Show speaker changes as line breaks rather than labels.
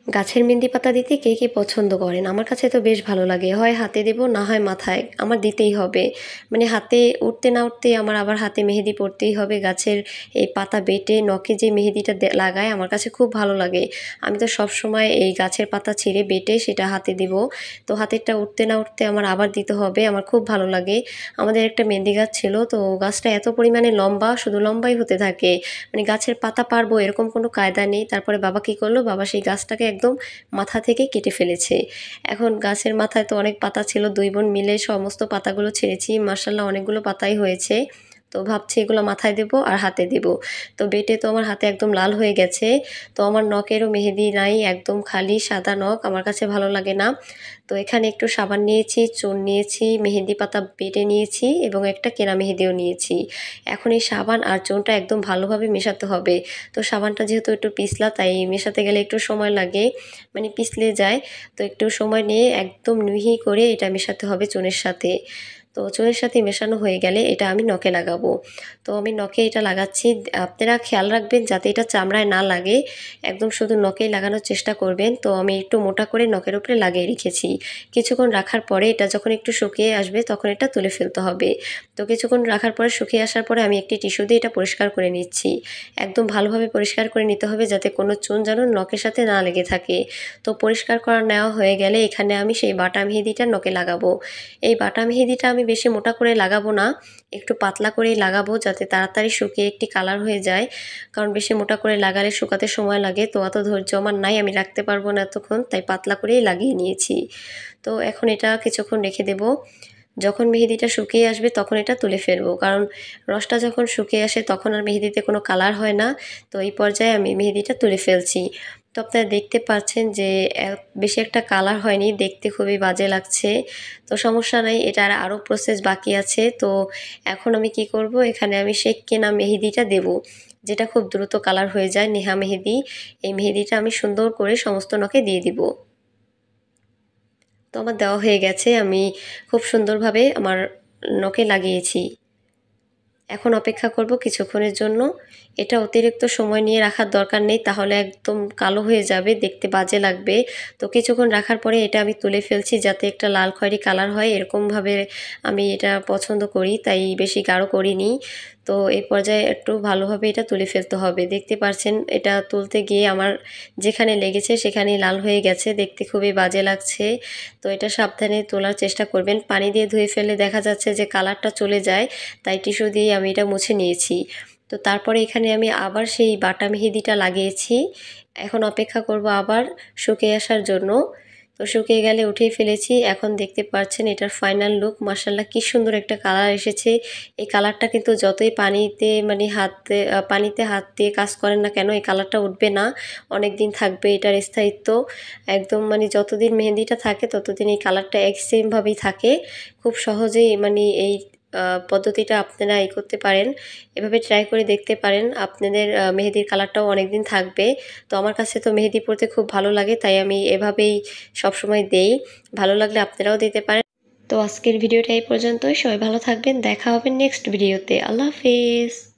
গাছের মেহেন্দি পাতা দিতে কে কে পছন্দ করেন? আমার কাছে তো বেশ ভালো লাগে। হয় হাতে দেব, না হয় মাথায়। আমার দিতেই হবে। মানে হাতে উঠতে না উঠতেই আমার আবার হাতে মেহেদি পড়তেই হবে। গাছের এই পাতা বেটে নখে যে মেহেদিটা লাগায় আমার কাছে খুব ভালো লাগে। আমি তো সবসময় এই গাছের পাতা ছিঁড়ে বেটে সেটা হাতে দিব। তো হাতেরটা উঠতে না উঠতে আমার আবার দিতে হবে। আমার খুব ভালো লাগে। আমাদের একটা মেহেন্দি গাছ ছিল, তো গাছটা এত পরিমাণে লম্বা, শুধু লম্বাই হতে থাকে। মানে গাছের পাতা পারবো এরকম কোনো কায়দা নেই। তারপরে বাবা কী করলো, বাবা সেই গাছটাকে একদম মাথা থেকে কেটে ফেলেছে। এখন গাছের মাথায় তো অনেক পাতা ছিল, 2 বোন মিলে সমস্ত পাতাগুলো ছেড়েছি। মাশাআল্লাহ অনেকগুলো পাতাই হয়েছে। তো ভাবছি এগুলো মাথায় দেব আর হাতে দেব। তো বেটে তো আমার হাতে একদম লাল হয়ে গেছে। তো আমার নখেরও মেহেদি নাই, একদম খালি সাদা নখ, আমার কাছে ভালো লাগে না। তো এখানে একটু সাবান নিয়েছি, চুন নিয়েছি, মেহেদি পাতা বেটে নিয়েছি এবং একটা কেনা মেহেদিও নিয়েছি। এখন এই সাবান আর চুনটা একদম ভালোভাবে মেশাতে হবে। তো সাবানটা যেহেতু একটু পিছলা, তাই মেশাতে গেলে একটু সময় লাগে, মানে পিছলে যায়। তো একটু সময় নিয়ে একদম মিহি করে এটা মেশাতে হবে চুনের সাথে। তো চুনের সাথে মেশানো হয়ে গেলে এটা আমি নখে লাগাবো। তো আমি নখে এটা লাগাচ্ছি। আপনারা খেয়াল রাখবেন যাতে এটা চামড়ায় না লাগে, একদম শুধু নখেই লাগানোর চেষ্টা করবেন। তো আমি একটু মোটা করে নখের উপরে লাগিয়ে রেখেছি। কিছুক্ষণ রাখার পরে এটা যখন একটু শুকিয়ে আসবে তখন এটা তুলে ফেলতে হবে। তো কিছুক্ষণ রাখার পরে শুকিয়ে আসার পরে আমি একটি টিস্যু দিয়ে এটা পরিষ্কার করে নিচ্ছি। একদম ভালোভাবে পরিষ্কার করে নিতে হবে যাতে কোনো চুন যেন নখের সাথে না লেগে থাকে। তো পরিষ্কার করা নেওয়া হয়ে গেলে এখানে আমি সেই বাটা মেহেদিটা নখে লাগাবো। এই বাটা মেহেদিটা আমি বেশি মোটা করে লাগাবো না, একটু পাতলা করেই লাগাবো যাতে তাড়াতাড়ি শুকিয়ে একটি কালার হয়ে যায়। কারণ বেশি মোটা করে লাগালে শুকাতে সময় লাগে, তো অত ধৈর্য আমার নাই, আমি রাখতে পারবো না এতক্ষণ, তাই পাতলা করেই লাগিয়ে নিয়েছি। তো এখন এটা কিছুক্ষণ রেখে দেবো। যখন মেহেদিটা শুকিয়ে আসবে তখন এটা তুলে ফেলবো, কারণ রসটা যখন শুকিয়ে আসে তখন আর মেহেদিতে কোনো কালার হয় না। তো এই পর্যায়ে আমি মেহেদিটা তুলে ফেলছি। তো আপনারা দেখতে পাচ্ছেন যে বেশি একটা কালার হয়নি, দেখতে খুবই বাজে লাগছে। তো সমস্যা নাই, এটার আরও প্রসেস বাকি আছে। তো এখন আমি কি করব, এখানে আমি সেই কেনা মেহেদিটা দেব, যেটা খুব দ্রুত কালার হয়ে যায়, নেহা মেহেদি। এই মেহেদিটা আমি সুন্দর করে সমস্ত নখে দিয়ে দিব। তো আমার দেওয়া হয়ে গেছে, আমি খুব সুন্দরভাবে আমার নখে লাগিয়েছি। এখন অপেক্ষা করব কিছুক্ষণের জন্য। এটা অতিরিক্ত সময় নিয়ে রাখার দরকার নেই, তাহলে একদম কালো হয়ে যাবে, দেখতে বাজে লাগবে। তো কিছুক্ষণ রাখার পরে এটা আমি তুলে ফেলছি যাতে একটা লাল খয়েরি কালার হয়, এরকমভাবে আমি এটা পছন্দ করি, তাই বেশি গাঢ় করিনি। তো এই পর্যায়ে একটু ভালোভাবে এটা তুলে ফেলতে হবে। দেখতে পাচ্ছেন এটা তুলতে গিয়ে আমার যেখানে লেগেছে সেখানেই লাল হয়ে গেছে, দেখতে খুবই বাজে লাগছে। তো এটা সাবধানে তোলার চেষ্টা করবেন। পানি দিয়ে ধুয়ে ফেললে দেখা যাচ্ছে যে কালারটা চলে যায়, তাই টিস্যু দিয়ে আমি এটা মুছে নিয়েছি। তো তারপরে এখানে আমি আবার সেই বাটা মেহেদিটা লাগিয়েছি। এখন অপেক্ষা করব আবার শুকিয়ে আসার জন্য। তো শুকিয়ে গেলে উঠিয়ে ফেলেছি। এখন দেখতে পাচ্ছেন এটার ফাইনাল লুক, মাশাআল্লাহ কি সুন্দর একটা কালার এসেছে। এই কালারটা কিন্তু যতই পানিতে মানে পানিতে হাত দিয়ে কাজ করেন না কেন, এই কালারটা উঠবে না, অনেক দিন থাকবে এটার স্থায়িত্ব। একদম মানে যতদিন মেহেদিটা থাকে ততদিন এই কালারটা এক সেমভাবেই থাকে। খুব সহজেই মানে এই পদ্ধতিটা আপনারা করতে পারেন, এভাবে ট্রাই করে দেখতে পারেন, আপনাদের মেহেদির কালারটাও অনেক দিন থাকবে। তো আমার কাছে তো মেহেদি পরতে খুব ভালো লাগে, তাই আমি এভাবেই সবসময় দেই। ভালো লাগলে আপনারাও দিতে পারেন। তো আজকের ভিডিওটা এই পর্যন্তই। সবাই ভালো থাকবেন, দেখা হবে নেক্সট ভিডিওতে। আল্লাহ হাফেজ।